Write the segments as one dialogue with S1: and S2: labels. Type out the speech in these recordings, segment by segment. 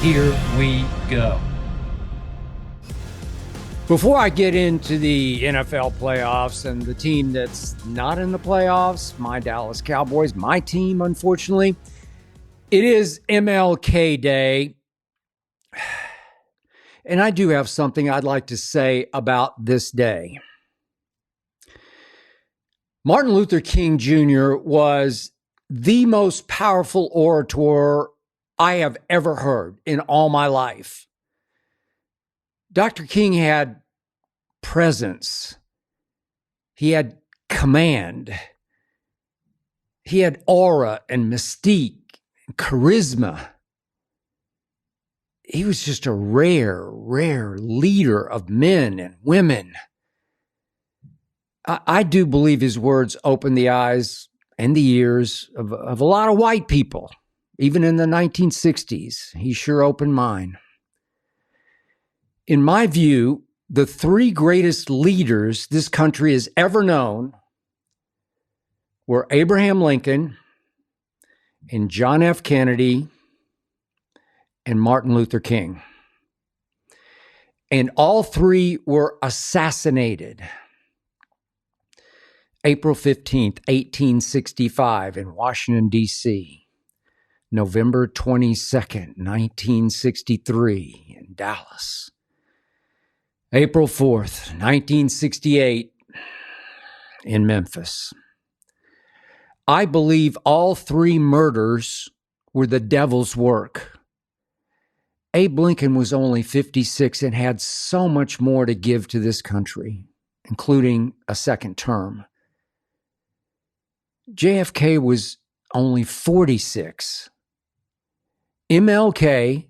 S1: Here we go. Before I get into the NFL playoffs and the team that's not in the playoffs, my Dallas Cowboys, my team, unfortunately, it is MLK Day. And I do have something I'd like to say about this day. Martin Luther King Jr. was the most powerful orator I have ever heard in all my life. Dr. King had presence. He had command. He had aura and mystique and charisma. He was just a rare leader of men and women. I do believe his words opened the eyes and the ears of a lot of white people. Even in the 1960s, he sure opened mine. In my view, the three greatest leaders this country has ever known were Abraham Lincoln and John F. Kennedy and Martin Luther King. And all three were assassinated. April 15th, 1865 in Washington, D.C. November 22nd, 1963 in Dallas. April 4th, 1968 in Memphis. I believe all three murders were the devil's work. Abe Lincoln was only 56 and had so much more to give to this country, including a second term. JFK was only 46. MLK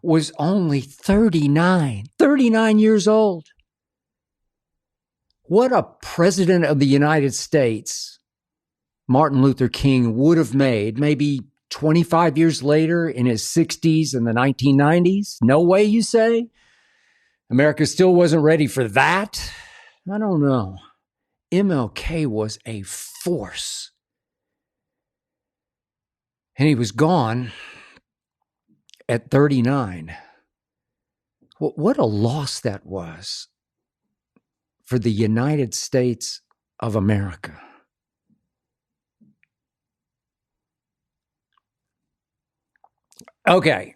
S1: was only 39 years old. What a president of the United States Martin Luther King would have made maybe 25 years later in his 60s in the 1990s. No way, you say? America still wasn't ready for that? I don't know. MLK was a force. And he was gone at 39. What a loss that was for the United States of America. Okay,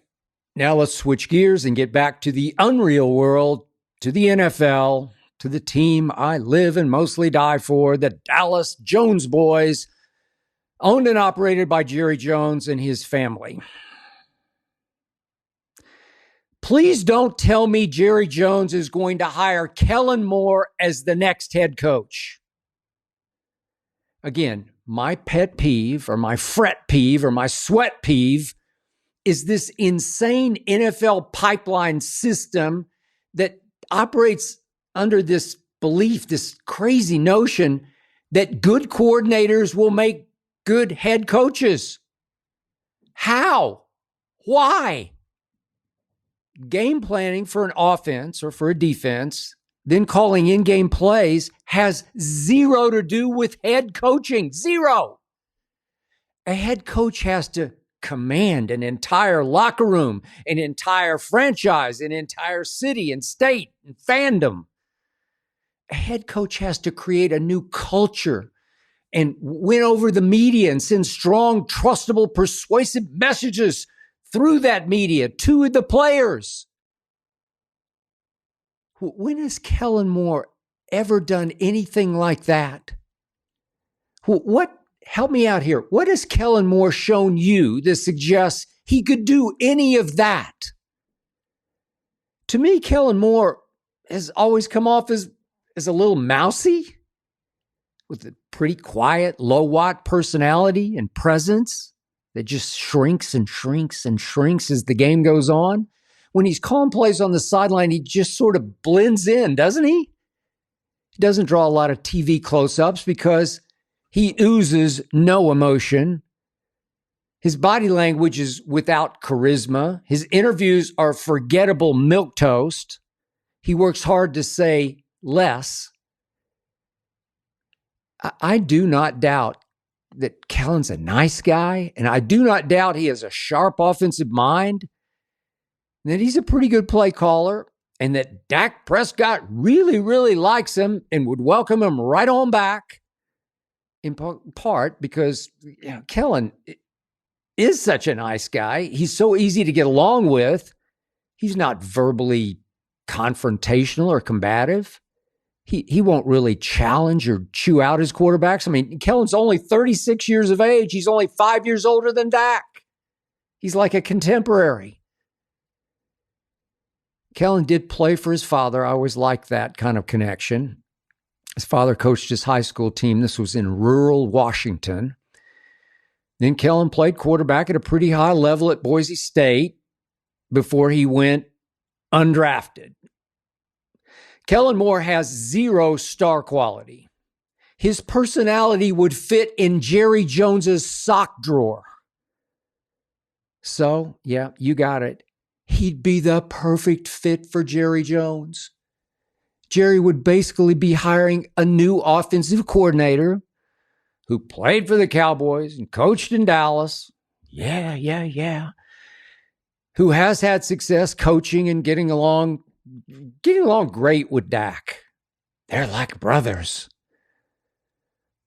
S1: now let's switch gears and get back to the unreal world, to the NFL, to the team I live and mostly die for, the Dallas Jones Boys, owned and operated by Jerry Jones and his family. Please don't tell me Jerry Jones is going to hire Kellen Moore as the next head coach. Again, my pet peeve or my fret peeve or my sweat peeve is this insane NFL pipeline system that operates under this belief, this crazy notion that good coordinators will make good head coaches. How? Why? Game planning for an offense or for a defense, then calling in-game plays has zero to do with head coaching. Zero. A head coach has to command an entire locker room, an entire franchise, an entire city and state and fandom. A head coach has to create a new culture and win over the media and send strong, trustable, persuasive messages through that media to the players. When has Kellen Moore ever done anything like that? Help me out here. What has Kellen Moore shown you that suggests he could do any of that? To me, Kellen Moore has always come off as a little mousy, with a pretty quiet, low-watt personality and presence that just shrinks and shrinks and shrinks as the game goes on. When he's calling plays on the sideline, he just sort of blends in, doesn't he? He doesn't draw a lot of TV close-ups because he oozes no emotion. His body language is without charisma. His interviews are forgettable milquetoast. He works hard to say less. I do not doubt that Kellen's a nice guy, and I do not doubt he has a sharp offensive mind, and that he's a pretty good play caller, and that Dak Prescott really, really likes him and would welcome him right on back, in part because Kellen is such a nice guy. He's so easy to get along with. He's not verbally confrontational or combative. He won't really challenge or chew out his quarterbacks. I mean, Kellen's only 36 years of age. He's only 5 years older than Dak. He's like a contemporary. Kellen did play for his father. I always liked that kind of connection. His father coached his high school team. This was in rural Washington. Then Kellen played quarterback at a pretty high level at Boise State before he went undrafted. Kellen Moore has 0 star quality. His personality would fit in Jerry Jones's sock drawer. So, yeah, you got it. He'd be the perfect fit for Jerry Jones. Jerry would basically be hiring a new offensive coordinator who played for the Cowboys and coached in Dallas. Yeah. Who has had success coaching and getting along great with Dak. They're like brothers.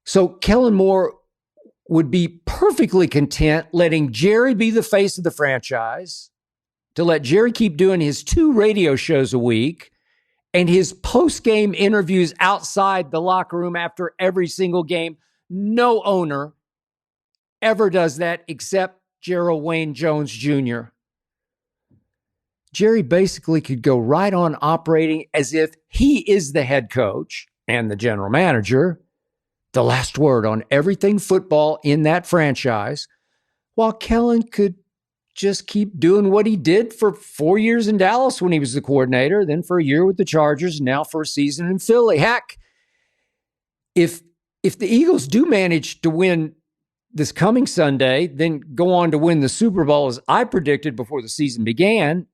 S1: So Kellen Moore would be perfectly content letting Jerry be the face of the franchise, to let Jerry keep doing his 2 radio shows a week and his post-game interviews outside the locker room after every single game. No owner ever does that except Gerald Wayne Jones Jr. Jerry basically could go right on operating as if he is the head coach and the general manager, the last word on everything football in that franchise, while Kellen could just keep doing what he did for 4 years in Dallas when he was the coordinator, then for a year with the Chargers, and now for a season in Philly. Heck, if the Eagles do manage to win this coming Sunday, then go on to win the Super Bowl as I predicted before the season began,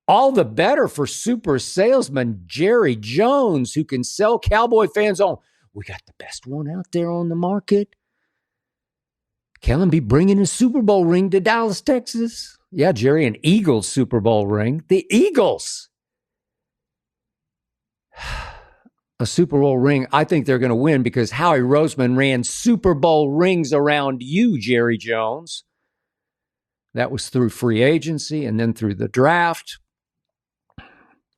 S1: all the better for super salesman Jerry Jones, who can sell Cowboy fans on, we got the best one out there on the market. Kellen be bringing a Super Bowl ring to Dallas, Texas. Yeah, Jerry, an Eagles Super Bowl ring. The Eagles. A Super Bowl ring. I think they're going to win because Howie Roseman ran Super Bowl rings around you, Jerry Jones. That was through free agency and then through the draft.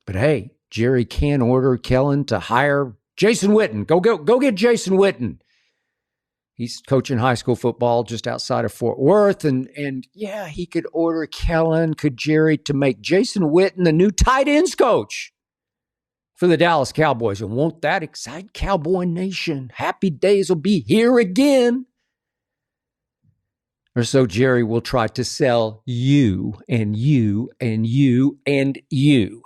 S1: But hey, Jerry can order Kellen to hire Jason Witten. Go get Jason Witten. He's coaching high school football just outside of Fort Worth. And yeah, he could order Kellen, could Jerry, to make Jason Witten the new tight ends coach for the Dallas Cowboys. And won't that excite Cowboy Nation? Happy days will be here again. Or so Jerry will try to sell you and you and you and you.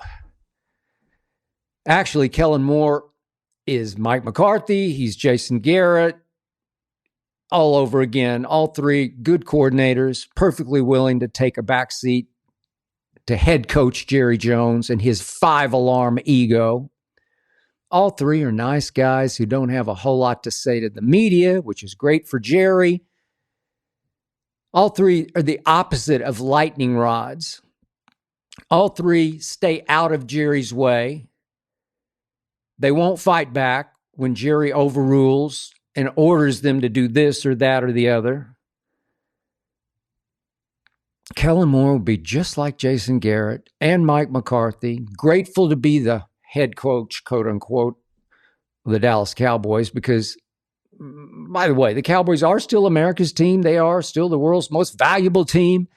S1: Actually, Kellen Moore is Mike McCarthy. He's Jason Garrett. All over again. All 3 good coordinators, perfectly willing to take a backseat to head coach Jerry Jones and his 5-alarm ego. All 3 are nice guys who don't have a whole lot to say to the media, which is great for Jerry. All 3 are the opposite of lightning rods. All 3 stay out of Jerry's way. They won't fight back when Jerry overrules and orders them to do this or that or the other. Kellen Moore will be just like Jason Garrett and Mike McCarthy, grateful to be the head coach, quote unquote, of the Dallas Cowboys, because, by the way, the Cowboys are still America's team. They are still the world's most valuable team.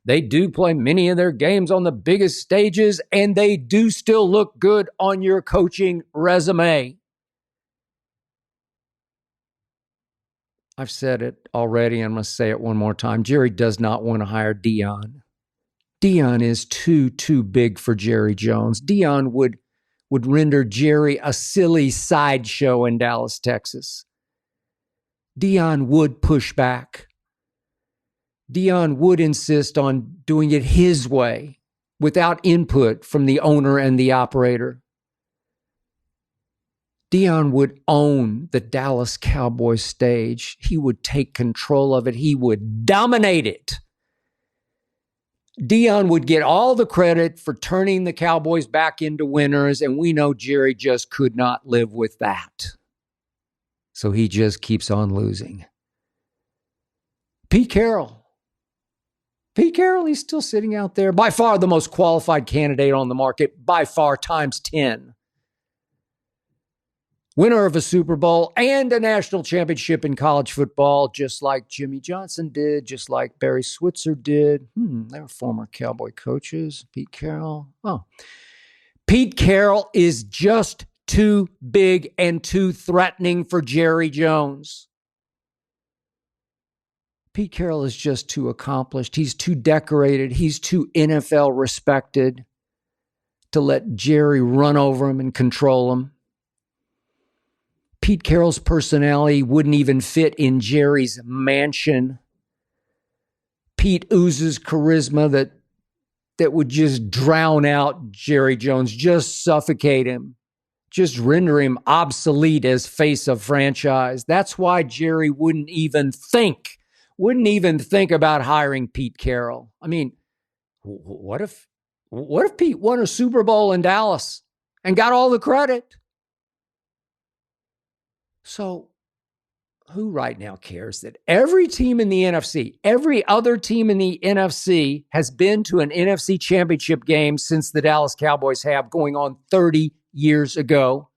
S1: They do play many of their games on the biggest stages, and they do still look good on your coaching resume. I've said it already. I'm going to say it one more time. Jerry does not want to hire Dion. Dion is too big for Jerry Jones. Dion would render Jerry a silly sideshow in Dallas, Texas. Dion would push back. Dion would insist on doing it his way without input from the owner and the operator. Dion would own the Dallas Cowboys stage. He would take control of it. He would dominate it. Dion would get all the credit for turning the Cowboys back into winners, and we know Jerry just could not live with that. So he just keeps on losing. Pete Carroll, he's still sitting out there. By far the most qualified candidate on the market, by far times 10. Winner of a Super Bowl and a national championship in college football, just like Jimmy Johnson did, just like Barry Switzer did. They were former Cowboy coaches. Pete Carroll. Pete Carroll is just too big and too threatening for Jerry Jones. Pete Carroll is just too accomplished. He's too decorated. He's too NFL respected to let Jerry run over him and control him. Pete Carroll's personality wouldn't even fit in Jerry's mansion. Pete oozes charisma that would just drown out Jerry Jones, just suffocate him, just render him obsolete as face of franchise. That's why Jerry wouldn't even think about hiring Pete Carroll. I mean, what if Pete won a Super Bowl in Dallas and got all the credit? So who right now cares that every team in the NFC, every other team in the NFC has been to an NFC championship game since the Dallas Cowboys have, going on 30 years ago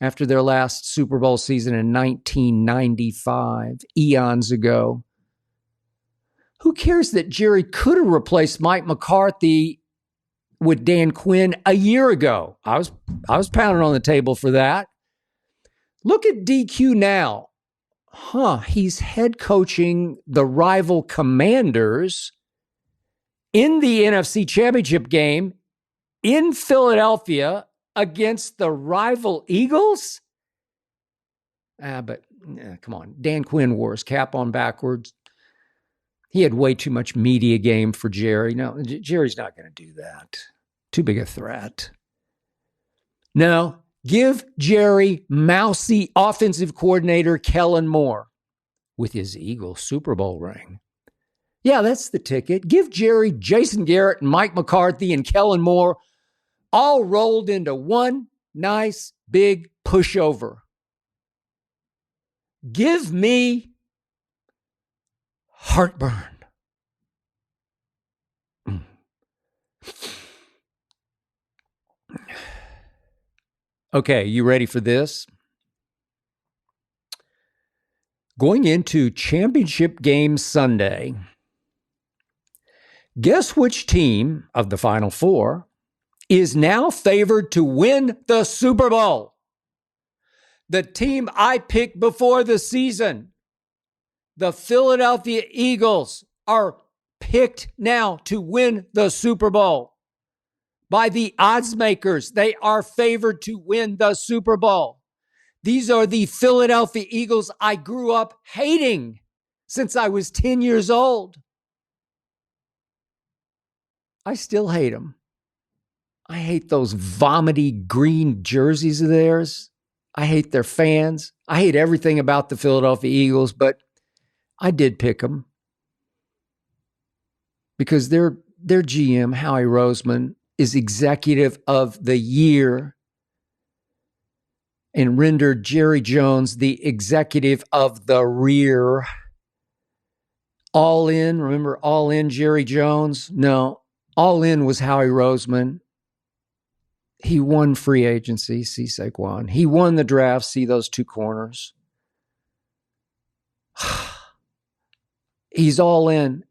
S1: after their last Super Bowl season in 1995, eons ago? Who cares that Jerry could have replaced Mike McCarthy with Dan Quinn a year ago? I was pounding on the table for that. Look at DQ now. He's head coaching the rival Commanders in the NFC Championship game in Philadelphia against the rival Eagles? But come on. Dan Quinn wore his cap on backwards. He had way too much media game for Jerry. No, Jerry's not going to do that. Too big a threat. No. Give Jerry mousy offensive coordinator Kellen Moore with his Eagles Super Bowl ring. Yeah, that's the ticket. Give Jerry Jason Garrett and Mike McCarthy and Kellen Moore all rolled into one nice big pushover. Give me heartburn. Okay, you ready for this? Going into championship game Sunday, guess which team of the Final Four is now favored to win the Super Bowl? The team I picked before the season, the Philadelphia Eagles, are picked now to win the Super Bowl. By the odds makers, they are favored to win the Super Bowl. These are the Philadelphia Eagles I grew up hating since I was 10 years old. I still hate them. I hate those vomity green jerseys of theirs. I hate their fans. I hate everything about the Philadelphia Eagles, but I did pick them because their GM, Howie Roseman, is executive of the year and rendered Jerry Jones the executive of the rear. All in, remember All In Jerry Jones? No, All In was Howie Roseman. He won free agency, see Saquon. He won the draft, see those two corners. He's all in.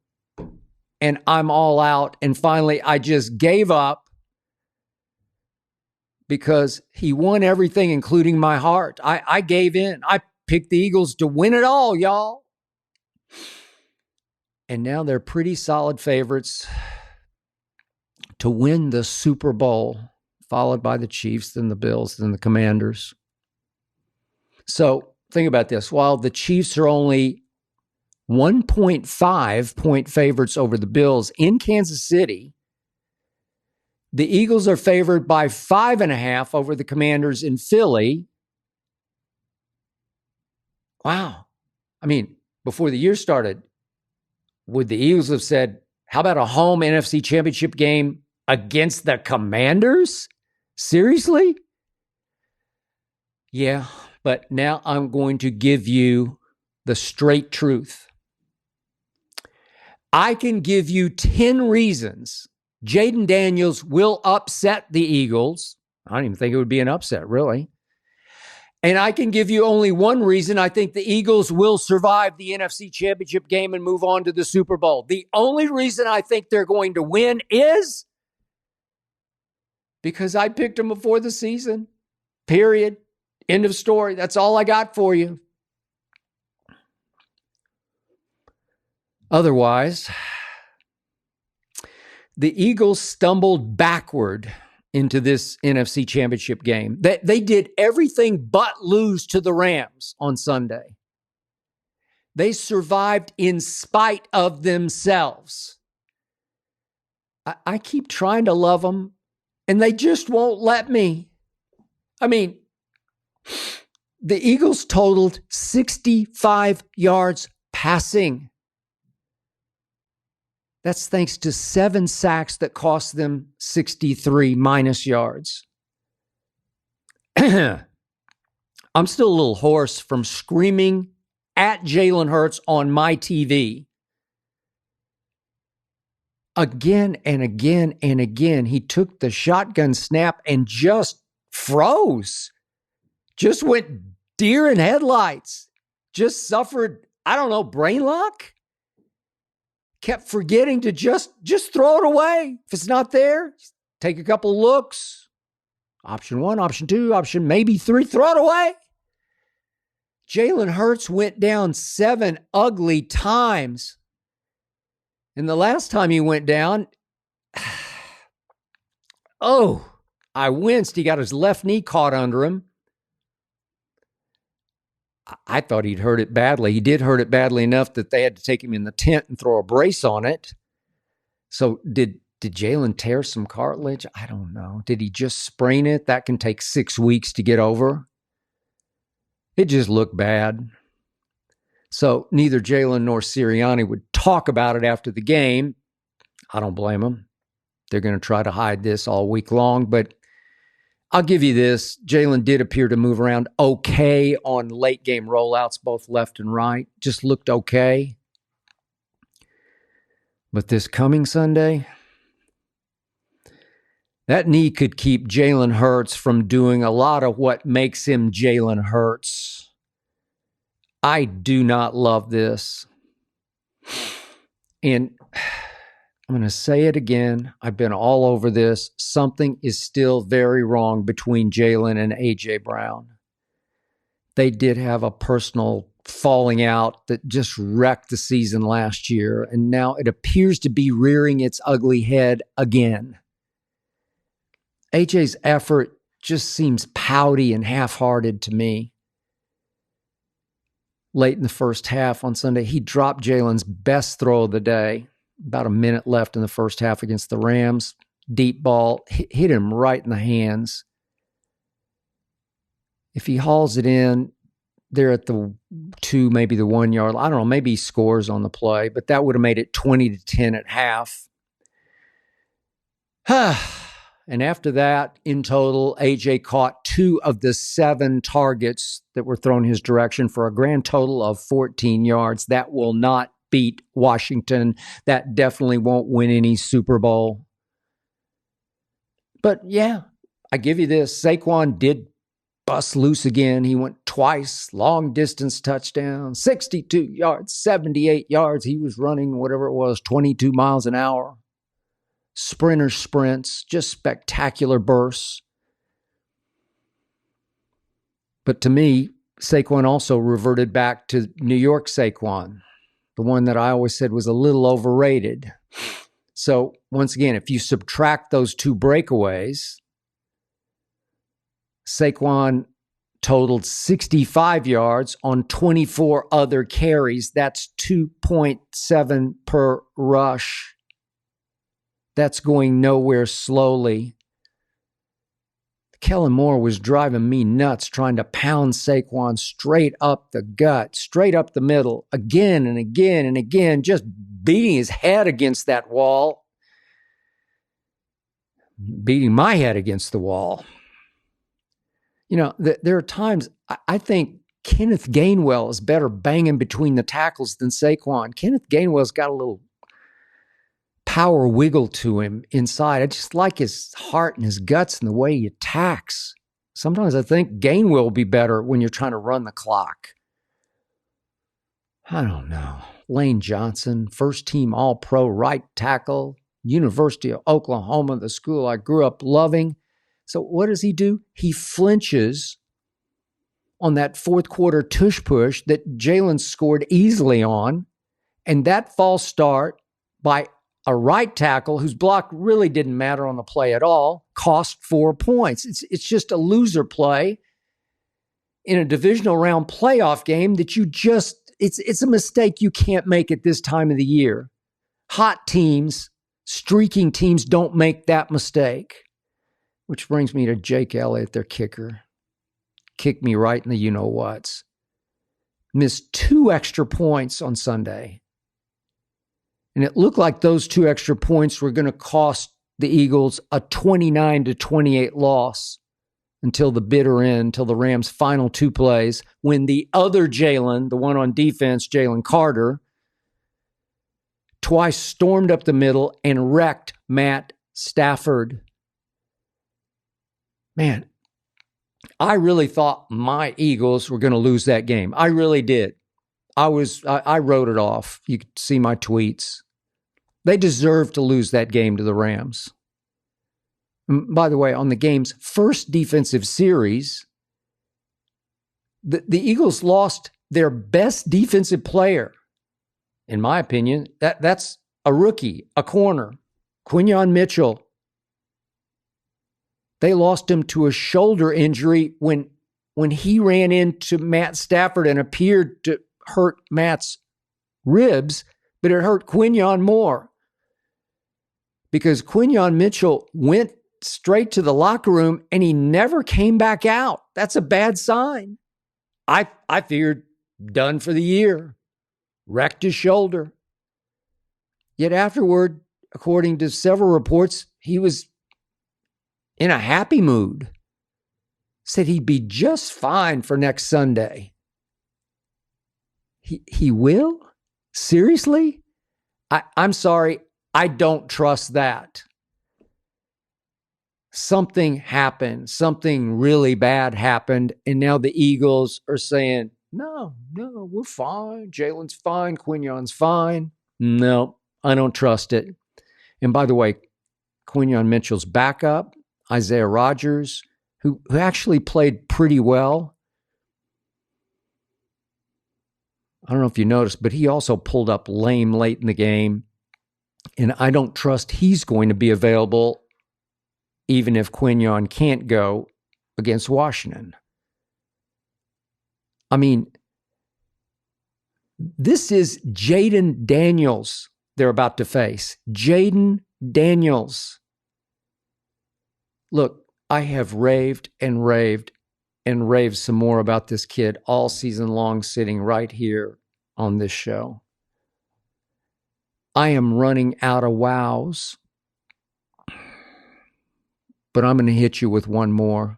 S1: And I'm all out. And finally, I just gave up because he won everything, including my heart. I gave in. I picked the Eagles to win it all, y'all. And now they're pretty solid favorites to win the Super Bowl, followed by the Chiefs, then the Bills, then the Commanders. So think about this. While the Chiefs are only 1.5 point favorites over the Bills in Kansas City, the Eagles are favored by 5.5 over the Commanders in Philly. Wow. I mean, before the year started, would the Eagles have said, how about a home NFC Championship game against the Commanders? Seriously? Yeah, but now I'm going to give you the straight truth. I can give you 10 reasons Jayden Daniels will upset the Eagles. I don't even think it would be an upset, really. And I can give you only one reason I think the Eagles will survive the NFC Championship game and move on to the Super Bowl. The only reason I think they're going to win is because I picked them before the season. Period. End of story. That's all I got for you. Otherwise, the Eagles stumbled backward into this NFC Championship game. They did everything but lose to the Rams on Sunday. They survived in spite of themselves. I keep trying to love them, and they just won't let me. I mean, the Eagles totaled 65 yards passing. That's thanks to 7 sacks that cost them 63 minus yards. I'm still a little hoarse from screaming at Jalen Hurts on my TV. Again and again and again, he took the shotgun snap and just froze. Just went deer in headlights. Just suffered, I don't know, brain lock? Kept forgetting to just throw it away. If it's not there, take a couple looks. Option 1, option 2, option maybe 3, throw it away. Jalen Hurts went down 7 ugly times. And the last time he went down, I winced. He got his left knee caught under him. I thought he'd hurt it badly. He did hurt it badly enough that they had to take him in the tent and throw a brace on it. So did Jalen tear some cartilage? I don't know. Did he just sprain it? That can take 6 weeks to get over. It just looked bad. So neither Jalen nor Sirianni would talk about it after the game. I don't blame them. They're going to try to hide this all week long, but I'll give you this. Jalen did appear to move around okay on late game rollouts, both left and right. Just looked okay. But this coming Sunday, that knee could keep Jalen Hurts from doing a lot of what makes him Jalen Hurts. I do not love this. And I'm going to say it again. I've been all over this. Something is still very wrong between Jalen and A.J. Brown. They did have a personal falling out that just wrecked the season last year, and now it appears to be rearing its ugly head again. A.J.'s effort just seems pouty and half-hearted to me. Late in the first half on Sunday, he dropped Jalen's best throw of the day. About a minute left in the first half against the Rams. Deep ball, hit him right in the hands. If he hauls it in, they're at the 2, maybe the 1 yard. I don't know, maybe he scores on the play, but that would have made it 20-10 at half. And after that, in total, AJ caught 2 of the 7 targets that were thrown his direction for a grand total of 14 yards. That will not beat Washington. That definitely won't win any Super Bowl. But yeah, I give you this. Saquon did bust loose again. He went twice, long distance touchdown, 62 yards, 78 yards. He was running whatever it was, 22 miles an hour. Sprinter sprints, just spectacular bursts. But to me, Saquon also reverted back to New York Saquon, the one that I always said was a little overrated. So once again, if you subtract those 2 breakaways, Saquon totaled 65 yards on 24 other carries. That's 2.7 per rush. That's going nowhere slowly. Kellen Moore was driving me nuts trying to pound Saquon straight up the gut, straight up the middle, again and again and again, just beating his head against that wall, beating my head against the wall. You know, there are times I think Kenneth Gainwell is better banging between the tackles than Saquon. Kenneth Gainwell's got a little power wiggle to him inside. I just like his heart and his guts and the way he attacks. Sometimes I think Gainwell will be better when you're trying to run the clock. I don't know. Lane Johnson, first team All-Pro right tackle, University of Oklahoma, the school I grew up loving. So what does he do? He flinches on that fourth quarter tush push that Jalen scored easily on, and that false start by a right tackle whose block really didn't matter on the play at all cost 4 points. It's just a loser play in a divisional round playoff game that it's a mistake you can't make at this time of the year. Hot teams, streaking teams don't make that mistake. Which brings me to Jake Elliott, their kicker. Kicked me right in the you-know-whats. Missed 2 extra points on Sunday. And it looked like those 2 extra points were going to cost the Eagles a 29-28 loss until the bitter end, until the Rams' final 2 plays, when the other Jalen, the one on defense, Jalen Carter, twice stormed up the middle and wrecked Matt Stafford. Man, I really thought my Eagles were going to lose that game. I really did. I wrote it off. You could see my tweets. They deserved to lose that game to the Rams. And by the way, on the game's first defensive series, the Eagles lost their best defensive player. In my opinion, that's a rookie, a corner, Quinyon Mitchell. They lost him to a shoulder injury when he ran into Matt Stafford and appeared to hurt Matt's ribs, but it hurt Quinyon more. Because Quinyon Mitchell went straight to the locker room and he never came back out. That's a bad sign. I figured done for the year. Wrecked his shoulder. Yet afterward, according to several reports, he was in a happy mood. Said he'd be just fine for next Sunday. He will? Seriously? I'm sorry. I don't trust that. Something happened. Something really bad happened. And now the Eagles are saying, no, we're fine. Jalen's fine. Quinyon's fine. No, I don't trust it. And by the way, Quinyon Mitchell's backup, Isaiah Rodgers, who actually played pretty well. I don't know if you noticed, but he also pulled up lame late in the game. And I don't trust he's going to be available even if Quinyon can't go against Washington. I mean, this is Jayden Daniels they're about to face. Jayden Daniels. Look, I have raved and raved and raved some more about this kid all season long, sitting right here on this show. I am running out of wows, but I'm going to hit you with one more.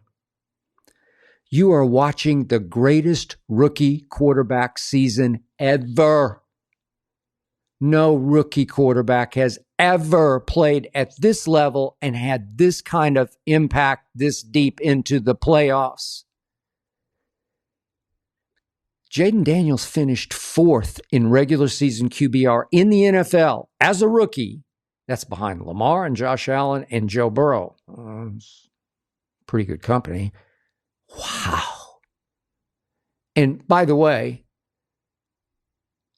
S1: You are watching the greatest rookie quarterback season ever. No rookie quarterback has ever played at this level and had this kind of impact this deep into the playoffs. Jayden Daniels finished 4th in regular season QBR in the NFL as a rookie. That's behind Lamar and Josh Allen and Joe Burrow. Pretty good company. Wow. And by the way,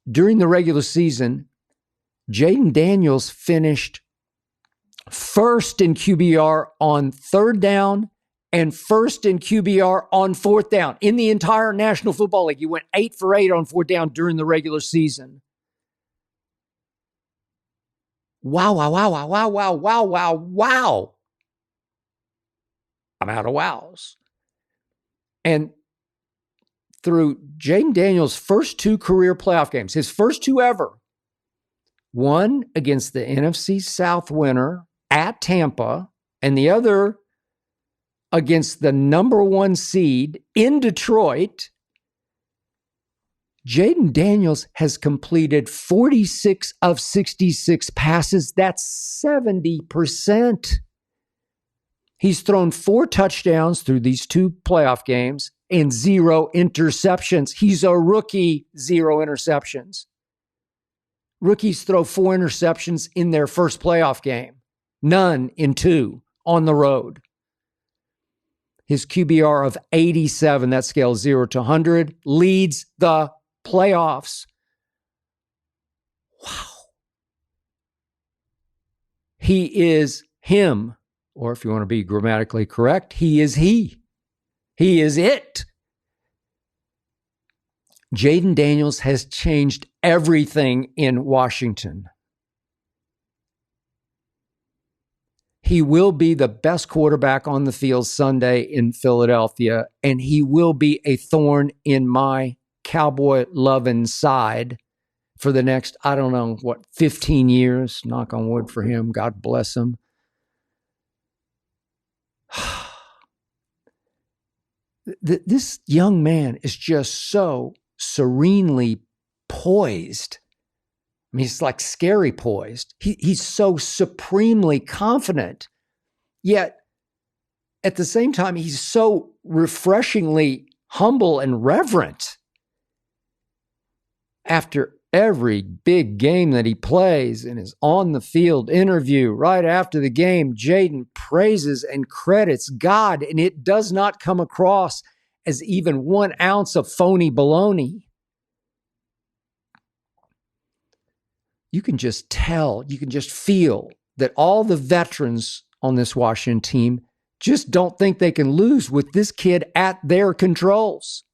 S1: during the regular season, Jayden Daniels finished 1st in QBR on 3rd down and 1st in QBR on 4th down. In the entire National Football League, he went 8 for 8 on 4th down during the regular season. Wow. I'm out of wows. And through Jayden Daniels' first 2 career playoff games, his first 2 ever, one against the NFC South winner at Tampa, and the other against the number 1 seed in Detroit, Jayden Daniels has completed 46 of 66 passes. That's 70%. He's thrown 4 touchdowns through these 2 playoff games and 0 interceptions. He's a rookie, 0 interceptions. Rookies throw 4 interceptions in their first playoff game. None in 2 on the road. His QBR of 87, that scale 0 to 100, leads the playoffs. Wow. He is him, or if you want to be grammatically correct, he is he. He is it. Jayden Daniels has changed everything in Washington. He will be the best quarterback on the field Sunday in Philadelphia, and he will be a thorn in my Cowboy-loving side for the next, 15 years. Knock on wood for him. God bless him. This young man is just so serenely poised. I mean, he's like scary poised. He's so supremely confident. Yet, at the same time, he's so refreshingly humble and reverent. After every big game that he plays in his on-the-field interview, right after the game, Jayden praises and credits God, and it does not come across as even 1 ounce of phony baloney. You can just tell, you can just feel that all the veterans on this Washington team just don't think they can lose with this kid at their controls.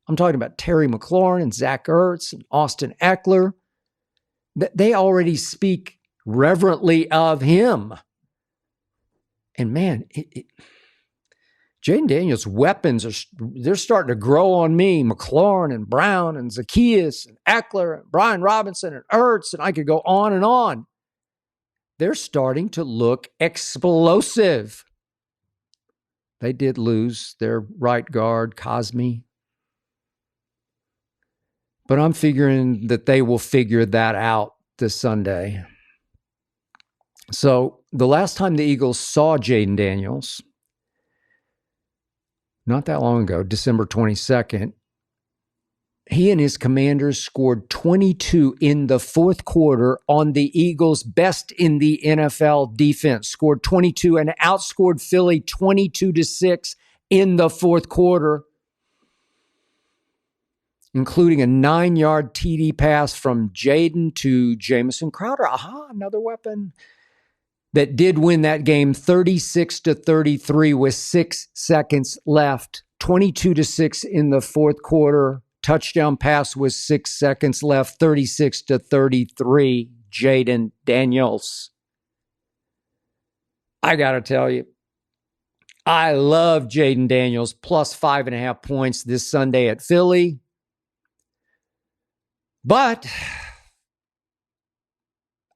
S1: I'm talking about Terry McLaurin and Zach Ertz and Austin Eckler. They already speak reverently of him. And man, Jayden Daniels' weapons, they're starting to grow on me. McLaurin and Brown and Zacchaeus and Eckler and Brian Robinson and Ertz, and I could go on and on. They're starting to look explosive. They did lose their right guard, Cosme. But I'm figuring that they will figure that out this Sunday. So the last time the Eagles saw Jayden Daniels, not that long ago, December 22nd, he and his Commanders scored 22 in the fourth quarter on the Eagles' best in the NFL defense. Scored 22 and outscored Philly 22-6 in the fourth quarter, including a 9-yard TD pass from Jayden to Jamison Crowder. Another weapon that did win that game 36-33 with 6 seconds left. 22-6 in the fourth quarter. Touchdown pass with 6 seconds left. 36-33. Jayden Daniels. I got to tell you, I love Jayden Daniels plus 5.5 points this Sunday at Philly. But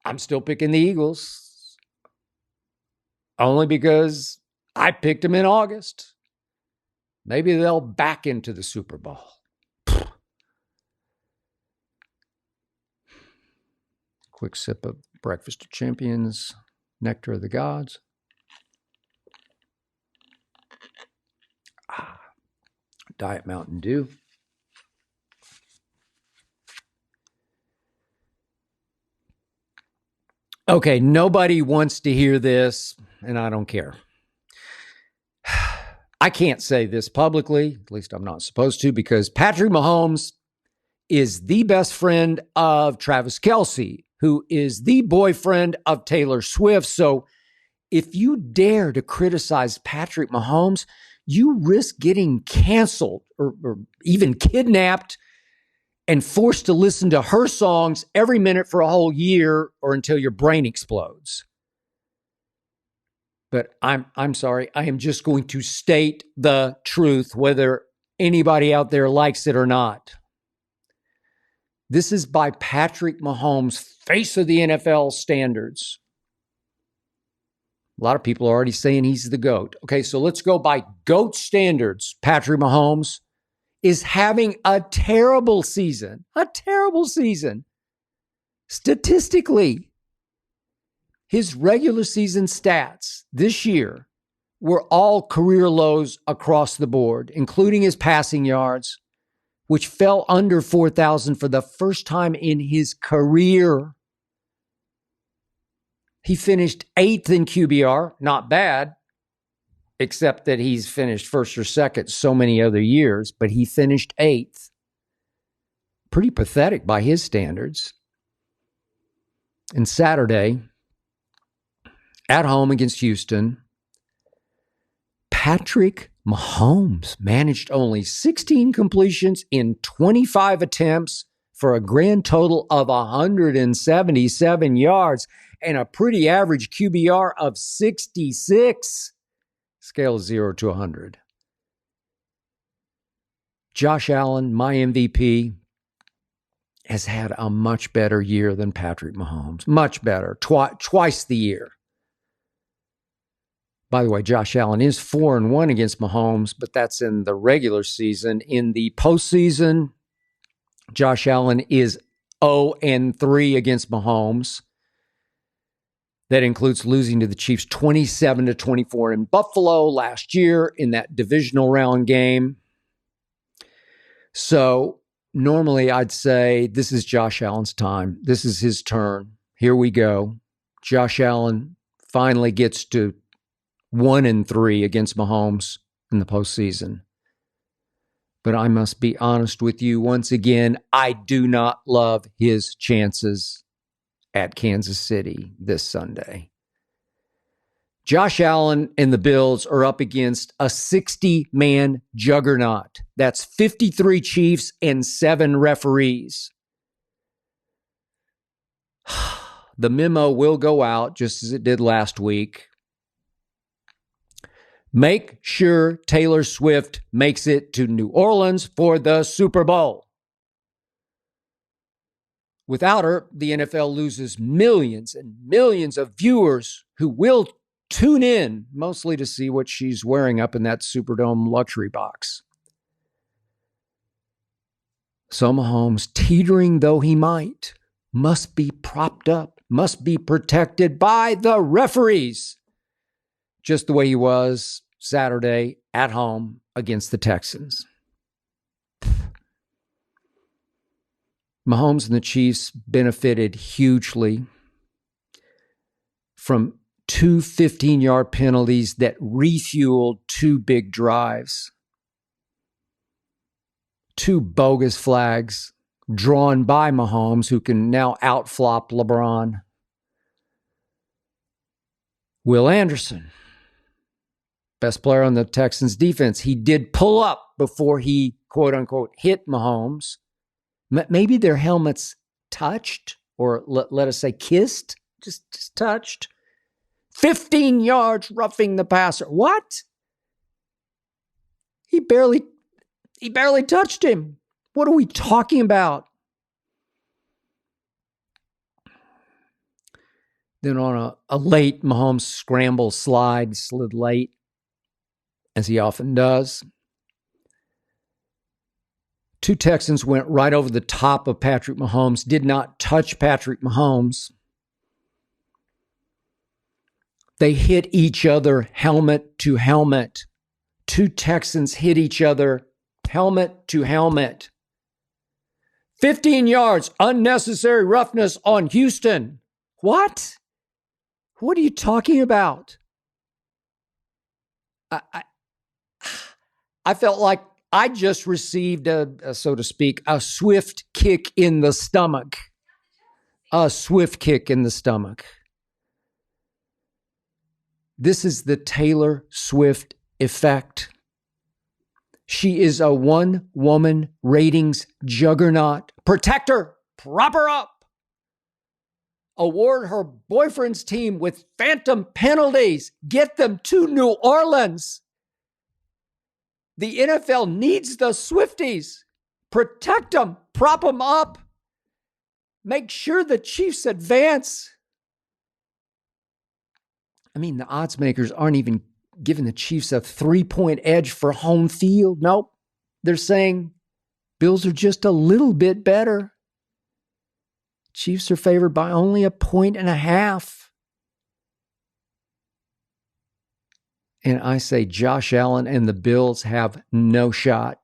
S1: I'm still picking the Eagles. Only because I picked them in August. Maybe they'll back into the Super Bowl. Quick sip of Breakfast of Champions, Nectar of the Gods. Diet Mountain Dew. Okay, nobody wants to hear this, and I don't care. I can't say this publicly, at least I'm not supposed to, because Patrick Mahomes is the best friend of Travis Kelce, who is the boyfriend of Taylor Swift. So if you dare to criticize Patrick Mahomes, you risk getting canceled or even kidnapped and forced to listen to her songs every minute for a whole year or until your brain explodes. But I'm sorry. I am just going to state the truth, whether anybody out there likes it or not. This is by Patrick Mahomes' face of the NFL standards. A lot of people are already saying he's the GOAT. Okay, so let's go by GOAT standards. Patrick Mahomes is having a terrible season. A terrible season. Statistically, his regular season stats this year were all career lows across the board, including his passing yards, which fell under 4,000 for the first time in his career. He finished 8th in QBR, not bad, except that he's finished first or second so many other years, but he finished 8th. Pretty pathetic by his standards. And Saturday, at home against Houston, Patrick Mahomes managed only 16 completions in 25 attempts for a grand total of 177 yards and a pretty average QBR of 66. Scale of 0 to 100. Josh Allen, my MVP, has had a much better year than Patrick Mahomes. Much better. Twice the year. By the way, Josh Allen is 4-1 against Mahomes, but that's in the regular season. In the postseason, Josh Allen is 0-3 against Mahomes. That includes losing to the Chiefs 27-24 in Buffalo last year in that divisional round game. So normally I'd say this is Josh Allen's time. This is his turn. Here we go. Josh Allen finally gets to 1-3 against Mahomes in the postseason. But I must be honest with you once again, I do not love his chances at Kansas City this Sunday. Josh Allen and the Bills are up against a 60-man juggernaut. That's 53 Chiefs and 7 referees. The memo will go out just as it did last week. Make sure Taylor Swift makes it to New Orleans for the Super Bowl. Without her, the NFL loses millions and millions of viewers who will tune in, mostly to see what she's wearing up in that Superdome luxury box. So Mahomes, teetering though he might, must be propped up, must be protected by the referees, just the way he was Saturday at home against the Texans. Mahomes and the Chiefs benefited hugely from 2 15-yard penalties that refueled 2 big drives. 2 bogus flags drawn by Mahomes, who can now outflop LeBron. Will Anderson, best player on the Texans defense, he did pull up before he, quote unquote, hit Mahomes. Maybe their helmets touched, or let us say kissed, just touched. 15 yards roughing the passer. What? He barely touched him. What are we talking about? Then on a late Mahomes scramble slide, slid late, as he often does. 2 Texans went right over the top of Patrick Mahomes, did not touch Patrick Mahomes. They hit each other helmet to helmet. 2 Texans hit each other helmet to helmet. 15 yards, unnecessary roughness on Houston. What? What are you talking about? I felt like I just received, so to speak, a swift kick in the stomach. A swift kick in the stomach. This is the Taylor Swift effect. She is a one-woman ratings juggernaut. Protect her. Prop her up. award her boyfriend's team with phantom penalties. Get them to New Orleans. The NFL needs the Swifties. Protect them. Prop them up. Make sure the Chiefs advance. I mean, the odds makers aren't even giving the Chiefs a 3-point edge for home field. Nope. They're saying Bills are just a little bit better. Chiefs are favored by only 1.5 points. And I say Josh Allen and the Bills have no shot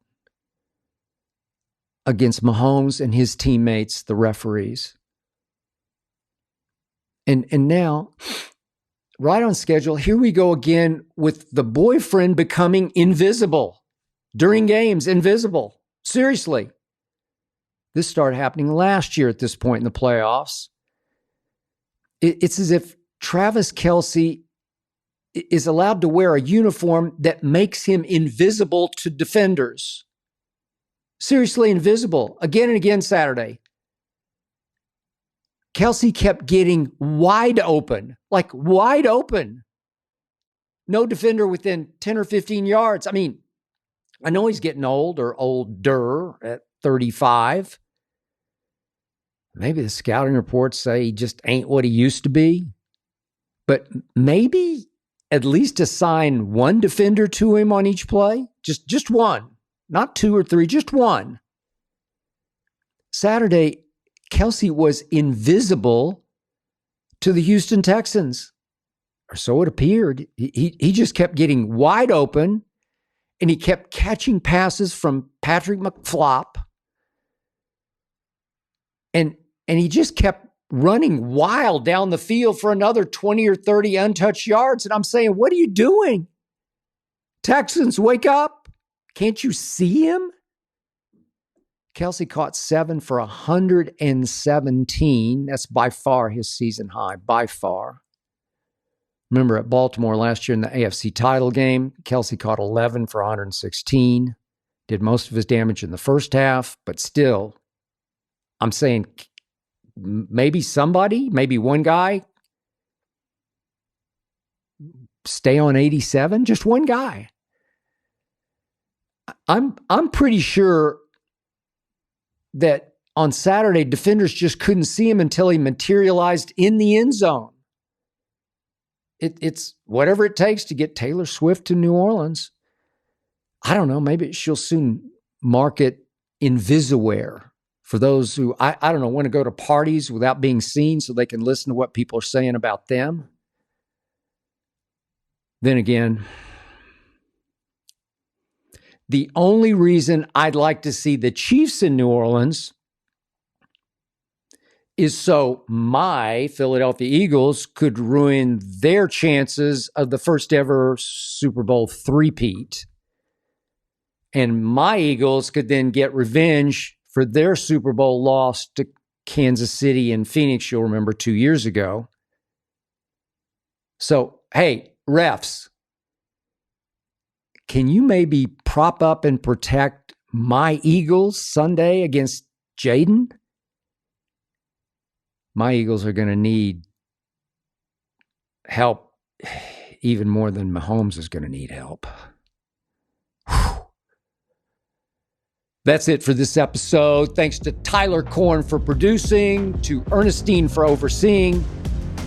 S1: against Mahomes and his teammates, the referees. And now, right on schedule, here we go again with the boyfriend becoming invisible. During games, invisible. Seriously. This started happening last year at this point in the playoffs. It's as if Travis Kelce is allowed to wear a uniform that makes him invisible to defenders. Seriously invisible. Again and again Saturday. Kelce kept getting wide open. Like wide open. No defender within 10 or 15 yards. I mean, I know he's getting old or older at 35. Maybe the scouting reports say he just ain't what he used to be. But maybe at least assign one defender to him on each play. Just one. Not 2 or 3, just one. Saturday, Kelce was invisible to the Houston Texans. Or so it appeared. He just kept getting wide open. And he kept catching passes from Patrick McFlop. And he just kept running wild down the field for another 20 or 30 untouched yards. And I'm saying, what are you doing? Texans, wake up. Can't you see him? Kelce caught 7 for 117. That's by far his season high, by far. Remember at Baltimore last year in the AFC title game, Kelce caught 11 for 116. Did most of his damage in the first half, but still, I'm saying maybe somebody, maybe one guy, stay on 87, just one guy. I'm pretty sure that on Saturday, defenders just couldn't see him until he materialized in the end zone. It's whatever it takes to get Taylor Swift to New Orleans. I don't know. Maybe she'll soon market Invisiware for those who, I don't know, want to go to parties without being seen so they can listen to what people are saying about them. Then again, the only reason I'd like to see the Chiefs in New Orleans is so my Philadelphia Eagles could ruin their chances of the first ever Super Bowl three-peat. And my Eagles could then get revenge for their Super Bowl loss to Kansas City and Phoenix, you'll remember 2 years ago. So, hey, refs, can you maybe prop up and protect my Eagles Sunday against Jayden? My Eagles are going to need help even more than Mahomes is going to need help. Whew. That's it for this episode. Thanks to Tyler Korn for producing, to Ernestine for overseeing,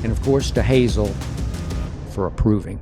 S1: and of course to Hazel for approving.